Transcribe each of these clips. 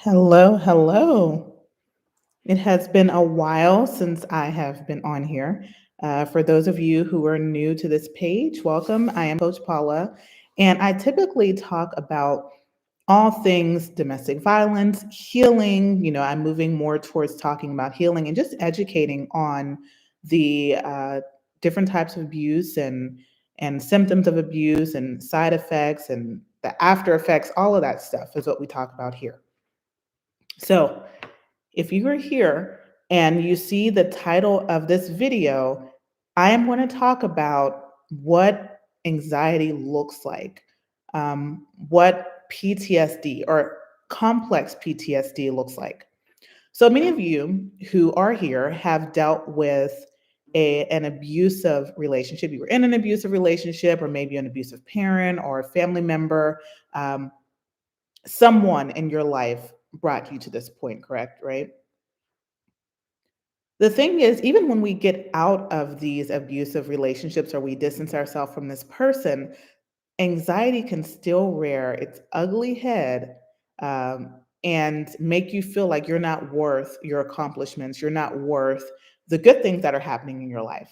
Hello, hello. It has been a while since I have been on here. For those of you who are new to this page, welcome. I am Coach Paula, and I typically talk about all things domestic violence, healing. I'm moving more towards talking about healing and just educating on the different types of abuse and symptoms of abuse and side effects and the after effects. All of that stuff is what we talk about here. So, if you are here and you see the title of this video, I am going to talk about what anxiety looks like, what PTSD or complex PTSD looks like. So many of you who are here have dealt with an abusive relationship. You were in an abusive relationship, or maybe an abusive parent or a family member. Um, Someone in your life brought you to this point, correct? Right? The thing is, even when we get out of these abusive relationships or we distance ourselves from this person, anxiety can still rear its ugly head and make you feel like you're not worth your accomplishments, you're not worth the good things that are happening in your life.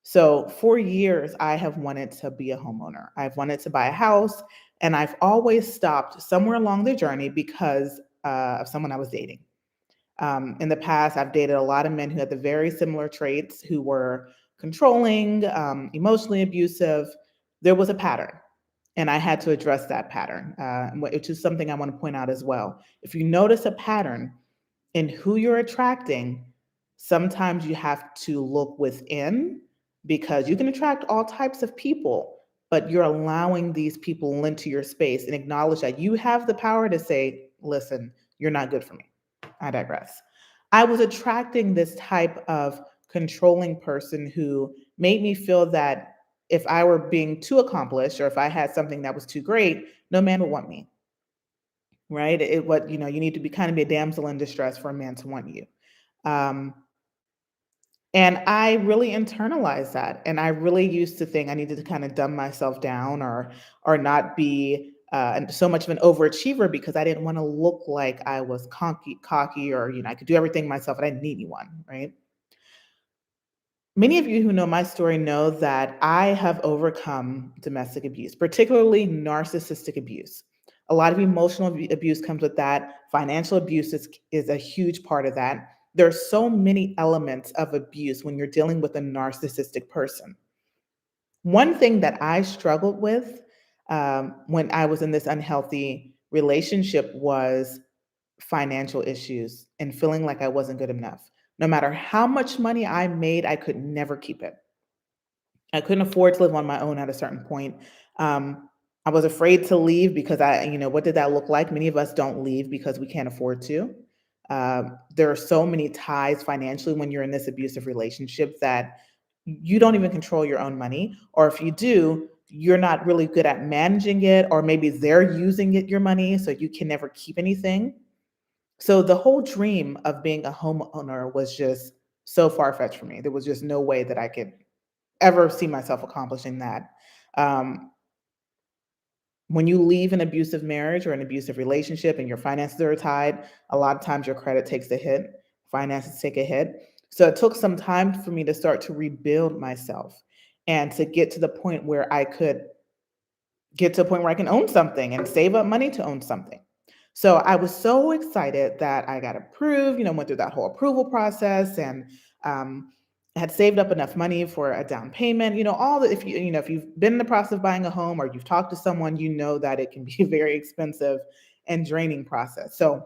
So, for years, I have wanted to be a homeowner. I've wanted to buy a house, and I've always stopped somewhere along the journey because of someone I was dating. In the past, I've dated a lot of men who had the very similar traits, who were controlling, emotionally abusive. There was a pattern, and I had to address that pattern, which is something I want to point out as well. If you notice a pattern in who you're attracting, sometimes you have to look within because you can attract all types of people, but you're allowing these people into your space and acknowledge that you have the power to say, listen, you're not good for me. I digress. I was attracting this type of controlling person who made me feel that if I were being too accomplished or if I had something that was too great, no man would want me, right? You need to be kind of be a damsel in distress for a man to want you. Um, and I really internalized that. And I really used to think I needed to kind of dumb myself down or not be so much of an overachiever because I didn't want to look like I was cocky or I could do everything myself. And I didn't need anyone, right? Many of you who know my story know that I have overcome domestic abuse, particularly narcissistic abuse. A lot of emotional abuse comes with that. Financial abuse is a huge part of that. There are so many elements of abuse when you're dealing with a narcissistic person. One thing that I struggled with when I was in this unhealthy relationship was financial issues and feeling like I wasn't good enough. No matter how much money I made, I could never keep it. I couldn't afford to live on my own at a certain point. Um, I was afraid to leave because what did that look like? Many of us don't leave because we can't afford to. There are so many ties financially when you're in this abusive relationship that you don't even control your own money. Or if you do, you're not really good at managing it, or maybe they're using your money, so you can never keep anything. So the whole dream of being a homeowner was just so far fetched for me. There was just no way that I could ever see myself accomplishing that. Um, when you leave an abusive marriage or an abusive relationship and your finances are tied, a lot of times your credit takes a hit, finances take a hit. So it took some time for me to start to rebuild myself and to get to the point where I could get to a point where I can own something and save up money to own something. So I was so excited that I got approved, went through that whole approval process and um, had saved up enough money for a down payment. All that if you've been in the process of buying a home or you've talked to someone, you know that it can be a very expensive and draining process. So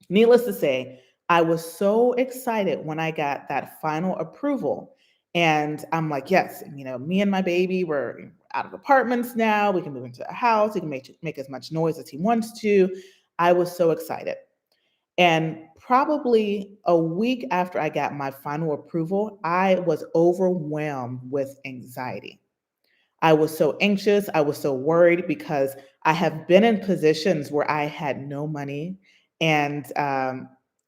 needless to say, I was so excited when I got that final approval. And I'm like, yes, me and my baby, we're out of apartments now. We can move into a house. He can make as much noise as he wants to. I was so excited. And probably a week after I got my final approval, I was overwhelmed with anxiety. I was so anxious. I was so worried because I have been in positions where I had no money. And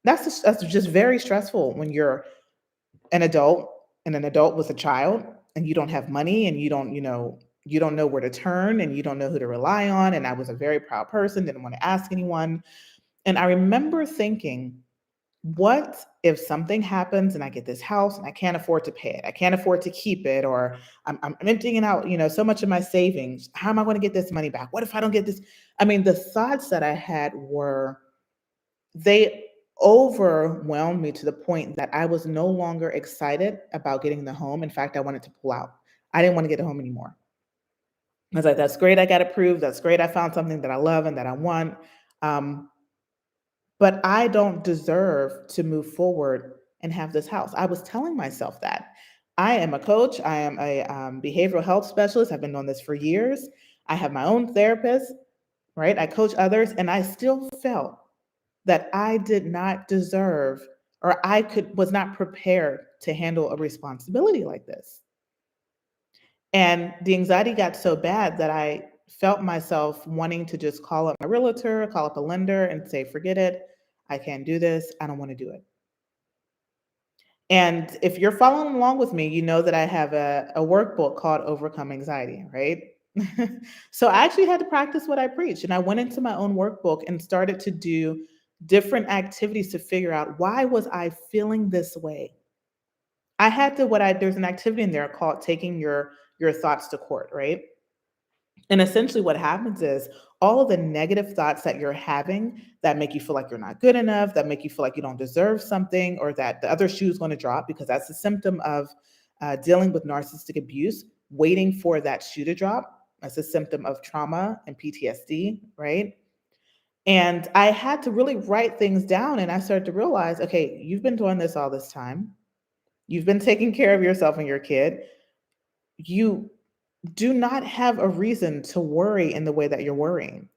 that's just very stressful when you're an adult and an adult with a child and you don't have money and you don't know where to turn and you don't know who to rely on. And I was a very proud person, didn't want to ask anyone. And I remember thinking, what if something happens and I get this house and I can't afford to pay it? I can't afford to keep it, or I'm emptying it out, so much of my savings. How am I going to get this money back? What if I don't get this? I mean, the thoughts that I had were, they overwhelmed me to the point that I was no longer excited about getting the home. In fact, I wanted to pull out. I didn't want to get a home anymore. I was like, that's great. I got approved. That's great. I found something that I love and that I want. Um, but I don't deserve to move forward and have this house. I was telling myself that. I am a coach. I am a behavioral health specialist. I've been doing this for years. I have my own therapist, right? I coach others, and I still felt that I did not deserve, or was not prepared to handle a responsibility like this. And the anxiety got so bad that I felt myself wanting to just call up my realtor, call up a lender and say, forget it. I can't do this. I don't want to do it. And if you're following along with me, you know that I have a workbook called Overcome Anxiety, right? So I actually had to practice what I preach. And I went into my own workbook and started to do different activities to figure out, why was I feeling this way? I had to, there's an activity in there called taking your thoughts to court, right? And essentially what happens is, all of the negative thoughts that you're having that make you feel like you're not good enough, that make you feel like you don't deserve something, or that the other shoe is going to drop, because that's a symptom of dealing with narcissistic abuse, waiting for that shoe to drop. That's a symptom of trauma and PTSD, right? And I had to really write things down, and I started to realize, okay, you've been doing this all this time. You've been taking care of yourself and your kid. You do not have a reason to worry in the way that you're worrying.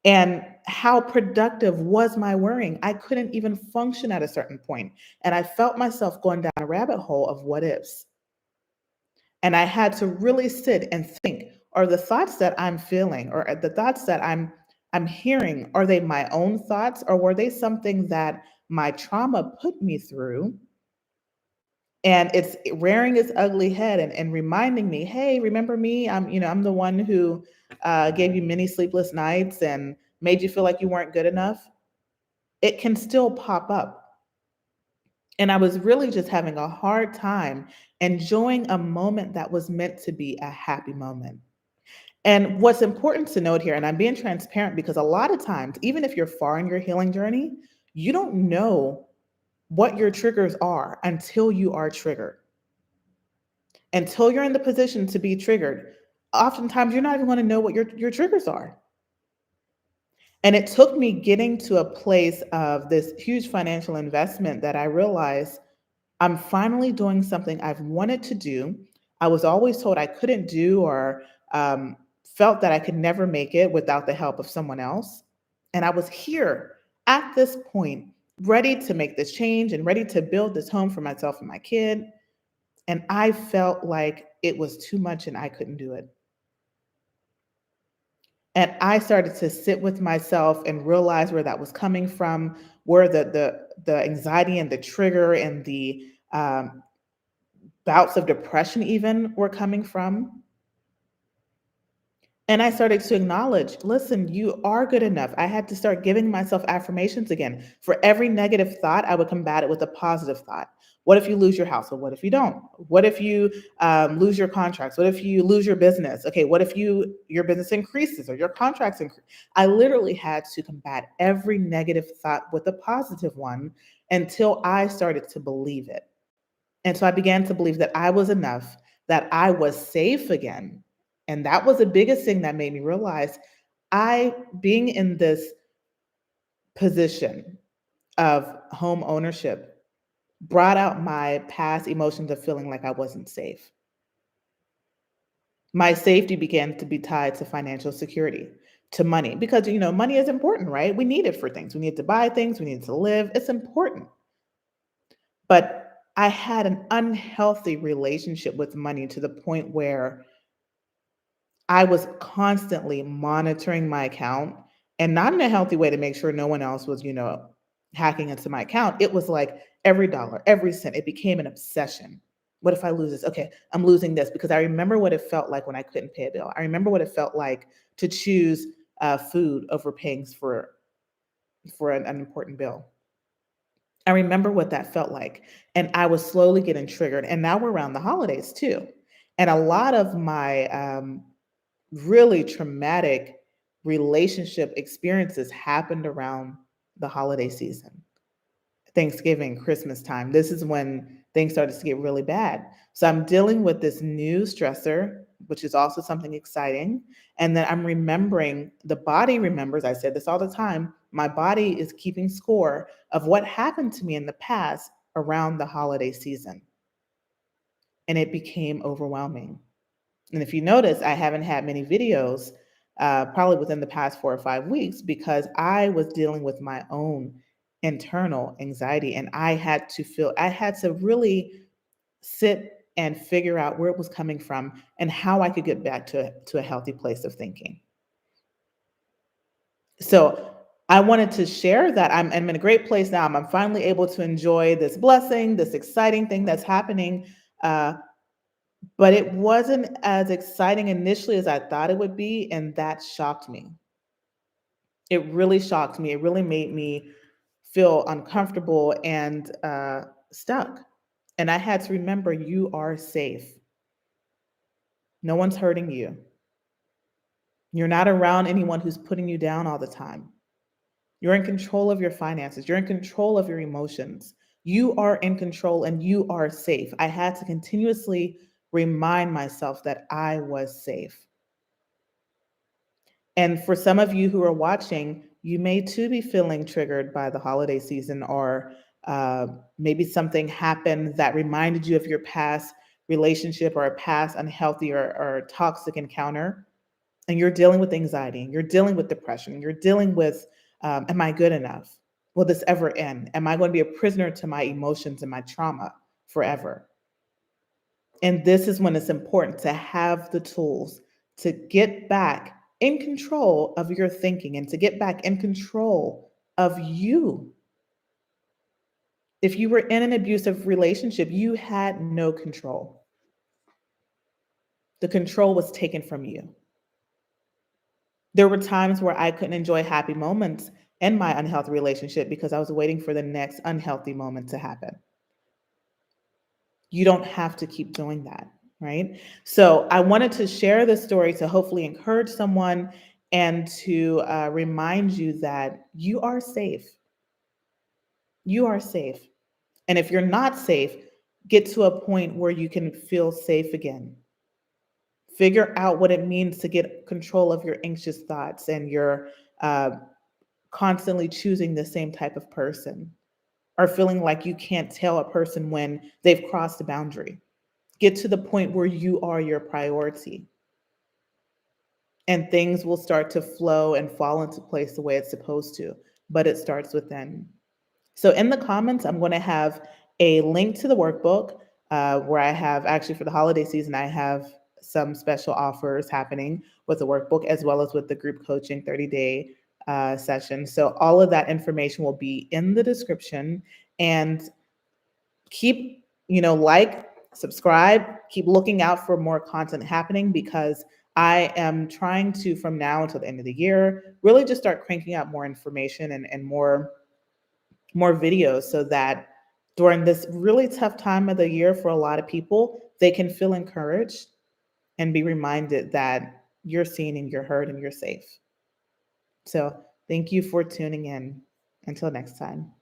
And how productive was my worrying? I couldn't even function at a certain point. And I felt myself going down a rabbit hole of what ifs. And I had to really sit and think, are the thoughts that I'm feeling, or are the thoughts that I'm hearing, are they my own thoughts, or were they something that my trauma put me through? And it's rearing its ugly head and reminding me, hey, remember me? I'm the one who gave you many sleepless nights and made you feel like you weren't good enough. It can still pop up. And I was really just having a hard time enjoying a moment that was meant to be a happy moment. And what's important to note here, and I'm being transparent, because a lot of times, even if you're far in your healing journey, you don't know what your triggers are until you are triggered. Until you're in the position to be triggered, oftentimes you're not even going to know what your triggers are. And it took me getting to a place of this huge financial investment that I realized, I'm finally doing something I've wanted to do. I was always told I couldn't do, or felt that I could never make it without the help of someone else. And I was here at this point, ready to make this change and ready to build this home for myself and my kid. And I felt like it was too much and I couldn't do it. And I started to sit with myself and realize where that was coming from, where the anxiety and the trigger and the bouts of depression even were coming from. And I started to acknowledge, listen, you are good enough. I had to start giving myself affirmations again. For every negative thought, I would combat it with a positive thought. What if you lose your house? Or what if you don't? What if you lose your contracts? What if you lose your business? Okay, what if your business increases or your contracts increase? I literally had to combat every negative thought with a positive one until I started to believe it. And so I began to believe that I was enough, that I was safe again. And that was the biggest thing that made me realize, being in this position of home ownership brought out my past emotions of feeling like I wasn't safe. My safety began to be tied to financial security, to money, because money is important, right? We need it for things. We need to buy things, we need to live. It's important. But I had an unhealthy relationship with money to the point where I was constantly monitoring my account, and not in a healthy way to make sure no one else was, hacking into my account. It was like every dollar, every cent, it became an obsession. What if I lose this? Okay, I'm losing this, because I remember what it felt like when I couldn't pay a bill. I remember what it felt like to choose food over paying for for an important bill. I remember what that felt like, and I was slowly getting triggered, and now we're around the holidays too, and a lot of my, really traumatic relationship experiences happened around the holiday season. Thanksgiving, Christmas time. This is when things started to get really bad. So I'm dealing with this new stressor, which is also something exciting. And then I'm remembering, the body remembers, I said this all the time, my body is keeping score of what happened to me in the past around the holiday season. And it became overwhelming. And if you notice, I haven't had many videos, probably within the past 4 or 5 weeks, because I was dealing with my own internal anxiety, and I had to really sit and figure out where it was coming from and how I could get back to a healthy place of thinking. So I wanted to share that I'm in a great place now. I'm finally able to enjoy this blessing, this exciting thing that's happening. Uh, But it wasn't as exciting initially as I thought it would be, and that shocked me. It really shocked me. It really made me feel uncomfortable and, stuck. And I had to remember, you are safe. No one's hurting you. You're not around anyone who's putting you down all the time. You're in control of your finances. You're in control of your emotions. You are in control and you are safe. I had to continuously remind myself that I was safe. And for some of you who are watching, you may too be feeling triggered by the holiday season, or maybe something happened that reminded you of your past relationship or a past unhealthy or toxic encounter. And you're dealing with anxiety, and you're dealing with depression, and you're dealing with, am I good enough? Will this ever end? Am I going to be a prisoner to my emotions and my trauma forever? And this is when it's important to have the tools to get back in control of your thinking and to get back in control of you. If you were in an abusive relationship, you had no control. The control was taken from you. There were times where I couldn't enjoy happy moments in my unhealthy relationship because I was waiting for the next unhealthy moment to happen. You don't have to keep doing that, right? So I wanted to share this story to hopefully encourage someone and to remind you that you are safe. You are safe. And if you're not safe, get to a point where you can feel safe again. Figure out what it means to get control of your anxious thoughts and your uh, constantly choosing the same type of person, or feeling like you can't tell a person when they've crossed a boundary. Get to the point where you are your priority, and things will start to flow and fall into place the way it's supposed to. But it starts within. So in the comments, I'm going to have a link to the workbook, where I have, actually, for the holiday season, I have some special offers happening with the workbook as well as with the group coaching 30-day session. So all of that information will be in the description. And keep, like, subscribe, keep looking out for more content happening, because I am trying to, from now until the end of the year, really just start cranking out more information and more videos, so that during this really tough time of the year for a lot of people, they can feel encouraged and be reminded that you're seen and you're heard and you're safe. So thank you for tuning in. Until next time.